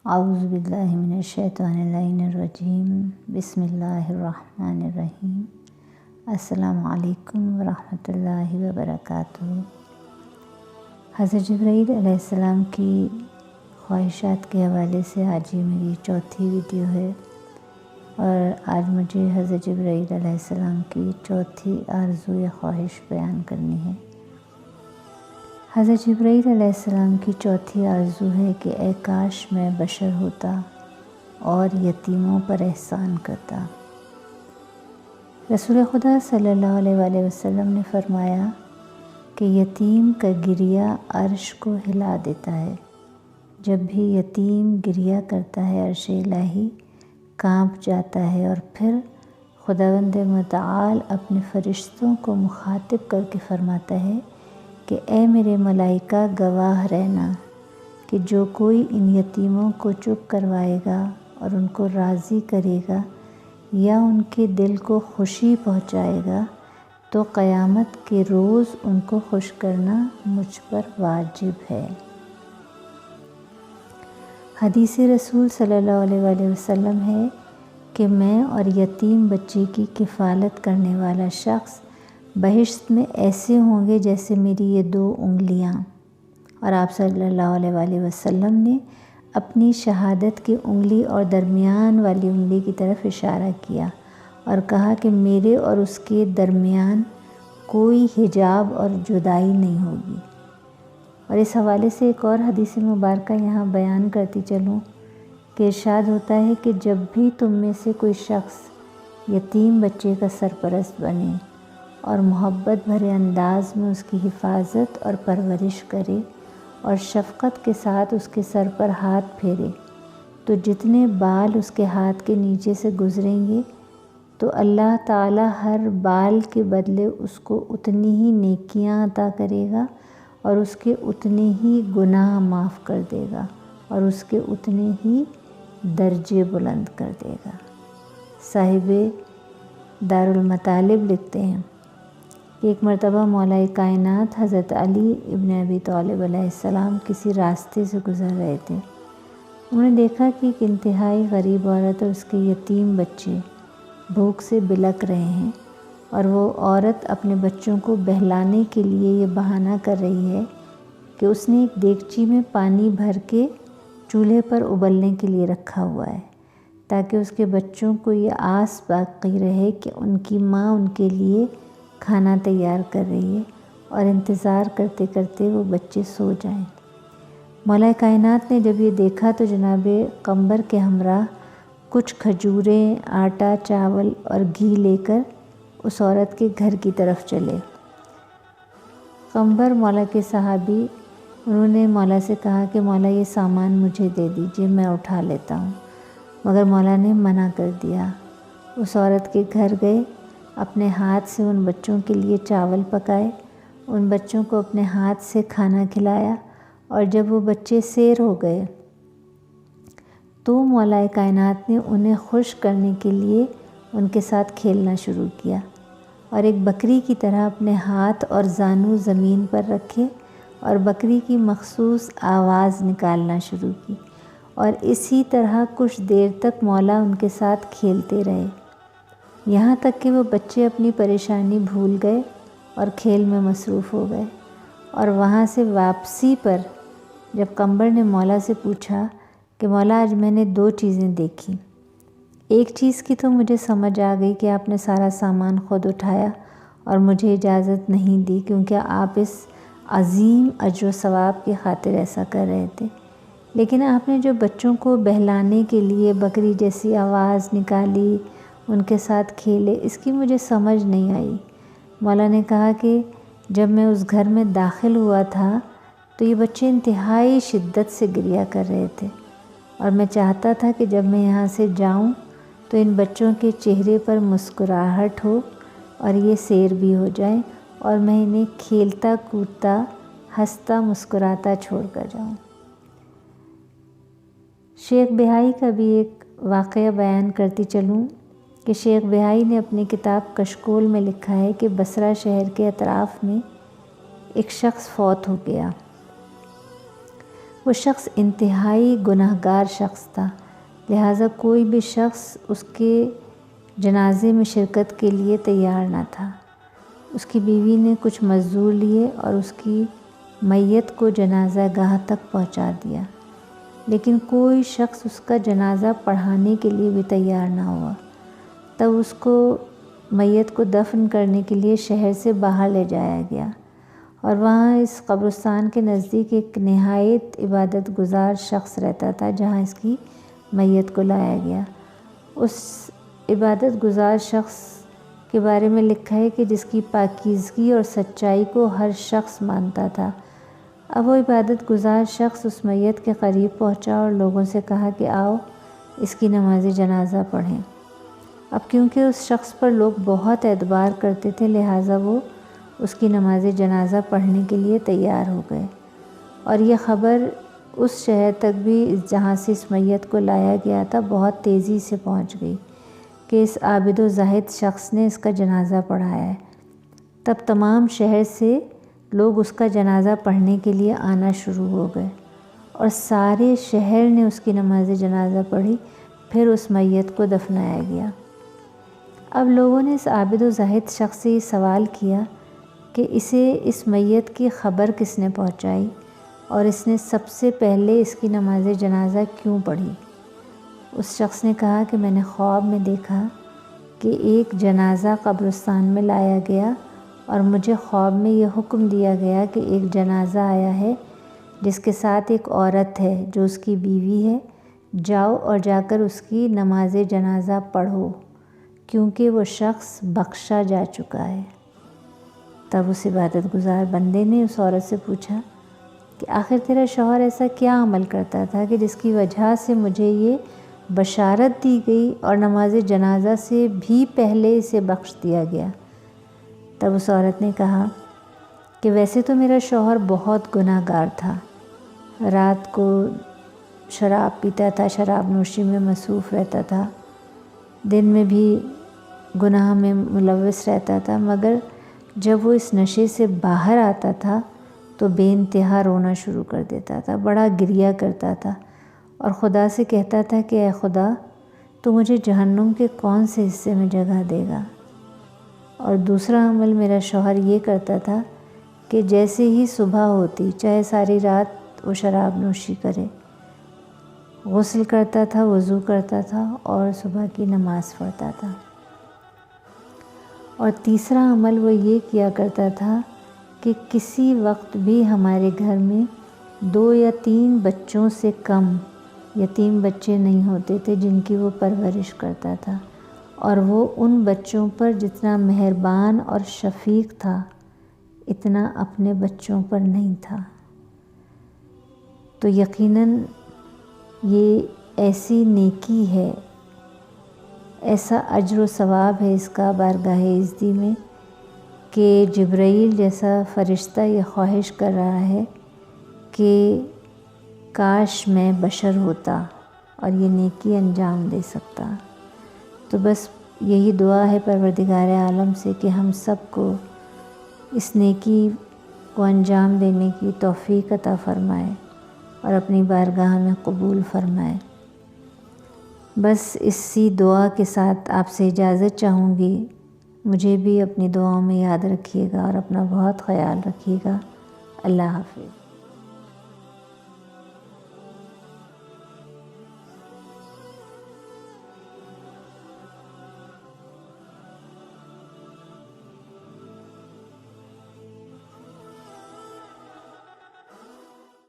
اعوذ باللہ من الشیطان اللعین الرجیم بسم اللہ الرحمن الرحیم السلام علیکم ورحمۃ اللہ وبرکاتہ۔ حضرت جبرائیل علیہ السلام کی خواہشات کے حوالے سے آج یہ میری چوتھی ویڈیو ہے، اور آج مجھے حضرت جبرائیل علیہ السلام کی چوتھی آرزو یا خواہش بیان کرنی ہے۔ حضرت جبرائیل علیہ السلام کی چوتھی آرزو ہے کہ اے کاش میں بشر ہوتا اور یتیموں پر احسان کرتا۔ رسول خدا صلی اللہ علیہ وآلہ وسلم نے فرمایا کہ یتیم کا گریہ عرش کو ہلا دیتا ہے۔ جب بھی یتیم گریہ کرتا ہے عرش الہی کانپ جاتا ہے، اور پھر خداوند متعال اپنے فرشتوں کو مخاطب کر کے فرماتا ہے کہ اے میرے ملائکہ گواہ رہنا کہ جو کوئی ان یتیموں کو چپ کروائے گا اور ان کو راضی کرے گا یا ان کے دل کو خوشی پہنچائے گا تو قیامت کے روز ان کو خوش کرنا مجھ پر واجب ہے۔ حدیث رسول صلی اللہ علیہ وآلہ وسلم ہے کہ میں اور یتیم بچے کی کفالت کرنے والا شخص بہشت میں ایسے ہوں گے جیسے میری یہ 2 انگلیاں۔ اور آپ صلی اللہ علیہ وآلہ وسلم نے اپنی شہادت کی انگلی اور درمیان والی انگلی کی طرف اشارہ کیا اور کہا کہ میرے اور اس کے درمیان کوئی حجاب اور جدائی نہیں ہوگی۔ اور اس حوالے سے ایک اور حدیث مبارکہ یہاں بیان کرتی چلوں کہ ارشاد ہوتا ہے کہ جب بھی تم میں سے کوئی شخص یتیم بچے کا سرپرست بنے اور محبت بھرے انداز میں اس کی حفاظت اور پرورش کرے اور شفقت کے ساتھ اس کے سر پر ہاتھ پھیرے تو جتنے بال اس کے ہاتھ کے نیچے سے گزریں گے تو اللہ تعالی ہر بال کے بدلے اس کو اتنی ہی نیکیاں عطا کرے گا اور اس کے اتنے ہی گناہ معاف کر دے گا اور اس کے اتنے ہی درجے بلند کر دے گا۔ صاحب دارالمطالب لکھتے ہیں کہ ایک مرتبہ مولا کائنات حضرت علی ابن ابی طالب علیہ السلام کسی راستے سے گزر رہے تھے۔ انہوں نے دیکھا کہ ایک انتہائی غریب عورت اور اس کے یتیم بچے بھوک سے بلک رہے ہیں، اور وہ عورت اپنے بچوں کو بہلانے کے لیے یہ بہانہ کر رہی ہے کہ اس نے ایک دیگچی میں پانی بھر کے چولہے پر ابلنے کے لیے رکھا ہوا ہے تاکہ اس کے بچوں کو یہ آس باقی رہے کہ ان کی ماں ان کے لیے کھانا تیار کر رہی ہے، اور انتظار کرتے کرتے وہ بچے سو جائیں۔ مولا کائنات نے جب یہ دیکھا تو جناب قمبر کے ہمراہ کچھ کھجوریں، آٹا، چاول اور گھی لے کر اس عورت کے گھر کی طرف چلے۔ قمبر مولا کے صحابی، انہوں نے مولا سے کہا کہ مولا یہ سامان مجھے دے دیجئے، میں اٹھا لیتا ہوں، مگر مولا نے منع کر دیا۔ اس عورت کے گھر گئے، اپنے ہاتھ سے ان بچوں کے لیے چاول پکائے، ان بچوں کو اپنے ہاتھ سے کھانا کھلایا، اور جب وہ بچے سیر ہو گئے تو مولا کائنات نے انہیں خوش کرنے کے لیے ان کے ساتھ کھیلنا شروع کیا، اور ایک بکری کی طرح اپنے ہاتھ اور زانو زمین پر رکھے اور بکری کی مخصوص آواز نکالنا شروع کی، اور اسی طرح کچھ دیر تک مولا ان کے ساتھ کھیلتے رہے، یہاں تک کہ وہ بچے اپنی پریشانی بھول گئے اور کھیل میں مصروف ہو گئے۔ اور وہاں سے واپسی پر جب قمبر نے مولا سے پوچھا کہ مولا آج میں نے 2 چیزیں دیکھی، ایک چیز کی تو مجھے سمجھ آ گئی کہ آپ نے سارا سامان خود اٹھایا اور مجھے اجازت نہیں دی کیونکہ آپ اس عظیم اجر و ثواب کی خاطر ایسا کر رہے تھے، لیکن آپ نے جو بچوں کو بہلانے کے لیے بکری جیسی آواز نکالی، ان کے ساتھ کھیلے، اس کی مجھے سمجھ نہیں آئی۔ مولا نے کہا کہ جب میں اس گھر میں داخل ہوا تھا تو یہ بچے انتہائی شدت سے گریہ کر رہے تھے، اور میں چاہتا تھا کہ جب میں یہاں سے جاؤں تو ان بچوں کے چہرے پر مسکراہٹ ہو اور یہ سیر بھی ہو جائیں اور میں انہیں کھیلتا کودتا ہنستا مسکراتا چھوڑ کر جاؤں۔ شیخ بہائی کا بھی ایک واقعہ بیان کرتی چلوں کہ شیخ بہائی نے اپنی کتاب کشکول میں لکھا ہے کہ بصرہ شہر کے اطراف میں ایک شخص فوت ہو گیا۔ وہ شخص انتہائی گنہگار شخص تھا، لہٰذا کوئی بھی شخص اس کے جنازے میں شرکت کے لیے تیار نہ تھا۔ اس کی بیوی نے کچھ مزدور لیے اور اس کی میت کو جنازہ گاہ تک پہنچا دیا، لیکن کوئی شخص اس کا جنازہ پڑھانے کے لیے بھی تیار نہ ہوا۔ تب اس کو میت کو دفن کرنے کے لیے شہر سے باہر لے جایا گیا اور وہاں اس قبرستان کے نزدیک ایک نہایت عبادت گزار شخص رہتا تھا جہاں اس کی میت کو لایا گیا۔ اس عبادت گزار شخص کے بارے میں لکھا ہے کہ جس کی پاکیزگی اور سچائی کو ہر شخص مانتا تھا۔ اب وہ عبادت گزار شخص اس میت کے قریب پہنچا اور لوگوں سے کہا کہ آؤ اس کی نماز جنازہ پڑھیں۔ اب کیونکہ اس شخص پر لوگ بہت اعتبار کرتے تھے، لہٰذا وہ اس کی نماز جنازہ پڑھنے کے لیے تیار ہو گئے، اور یہ خبر اس شہر تک بھی جہاں سے اس میت کو لایا گیا تھا بہت تیزی سے پہنچ گئی کہ اس عابد و زاہد شخص نے اس کا جنازہ پڑھایا ہے۔ تب تمام شہر سے لوگ اس کا جنازہ پڑھنے کے لیے آنا شروع ہو گئے اور سارے شہر نے اس کی نماز جنازہ پڑھی، پھر اس میت کو دفنایا گیا۔ اب لوگوں نے اس عابد و زاہد شخص سے یہ سوال کیا کہ اسے اس میت کی خبر کس نے پہنچائی اور اس نے سب سے پہلے اس کی نماز جنازہ کیوں پڑھی؟ اس شخص نے کہا کہ میں نے خواب میں دیکھا کہ ایک جنازہ قبرستان میں لایا گیا اور مجھے خواب میں یہ حکم دیا گیا کہ ایک جنازہ آیا ہے جس کے ساتھ ایک عورت ہے جو اس کی بیوی ہے، جاؤ اور جا کر اس کی نماز جنازہ پڑھو کیونکہ وہ شخص بخشا جا چکا ہے۔ تب اس عبادت گزار بندے نے اس عورت سے پوچھا کہ آخر تیرا شوہر ایسا کیا عمل کرتا تھا کہ جس کی وجہ سے مجھے یہ بشارت دی گئی اور نماز جنازہ سے بھی پہلے اسے بخش دیا گیا؟ تب اس عورت نے کہا کہ ویسے تو میرا شوہر بہت گناہ گار تھا، رات کو شراب پیتا تھا، شراب نوشی میں مصروف رہتا تھا، دن میں بھی گناہ میں ملوث رہتا تھا، مگر جب وہ اس نشے سے باہر آتا تھا تو بے انتہا رونا شروع کر دیتا تھا، بڑا گریہ کرتا تھا اور خدا سے کہتا تھا کہ اے خدا، تو مجھے جہنم کے کون سے حصے میں جگہ دے گا؟ اور دوسرا عمل میرا شوہر یہ کرتا تھا کہ جیسے ہی صبح ہوتی، چاہے ساری رات وہ شراب نوشی کرے، غسل کرتا تھا، وضو کرتا تھا اور صبح کی نماز پڑھتا تھا۔ اور تیسرا عمل وہ یہ کیا کرتا تھا کہ کسی وقت بھی ہمارے گھر میں 2 یا 3 بچوں سے کم یتیم بچے نہیں ہوتے تھے جن کی وہ پرورش کرتا تھا، اور وہ ان بچوں پر جتنا مہربان اور شفیق تھا اتنا اپنے بچوں پر نہیں تھا۔ تو یقیناً یہ ایسی نیکی ہے، ایسا اجر و ثواب ہے اس کا بارگاہ عزتی میں کہ جبرائیل جیسا فرشتہ یہ خواہش کر رہا ہے کہ کاش میں بشر ہوتا اور یہ نیکی انجام دے سکتا۔ تو بس یہی دعا ہے پروردگار عالم سے کہ ہم سب کو اس نیکی کو انجام دینے کی توفیق عطا فرمائے اور اپنی بارگاہ میں قبول فرمائے۔ بس اسی دعا کے ساتھ آپ سے اجازت چاہوں گی، مجھے بھی اپنی دعاؤں میں یاد رکھیے گا اور اپنا بہت خیال رکھیے گا۔ اللہ حافظ۔